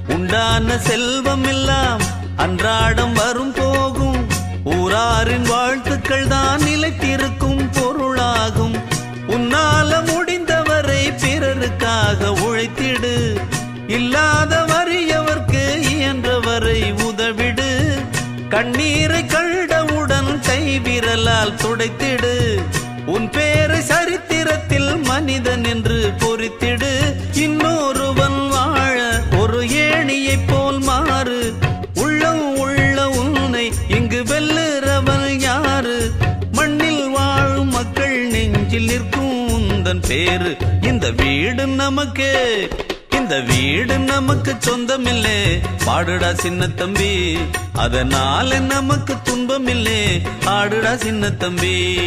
உண்டான செல்வம் எல்லாம் அன்றாடம் வரும் போகும். ஊராரின் வாழ்த்துக்கள் தான் நிலைத்திருக்கும் பொருளாகும். உன்னால முடிந்தவரை பிறருக்காக உழைத்திடு. இல்லாத வறியவர்க்கு இயன்றவரை உதவிடு. கண்ணீரை கண்டவுடன் கைவிரலால் துடைத்திடு. உன் பேரை சரித்திரத்தில் மனிதன் என்று பொறித்திடு. இன்னொருவன் வாழ ஒரு ஏணியை போல் மாறு. உள்ளம் உள்ள உன்னை இங்கு வெல்லுறவன் யாரு? மண்ணில் வாழும் மக்கள் நெஞ்சில் நிற்கும் உந்தன் பேரு. இந்த வீடு நமக்கு, இந்த வீடு நமக்கு சொந்தமில்லே. பாடுடா சின்ன தம்பி, அதனால நமக்கு துன்பமில்லே. ஆடுடா சின்ன தம்பி.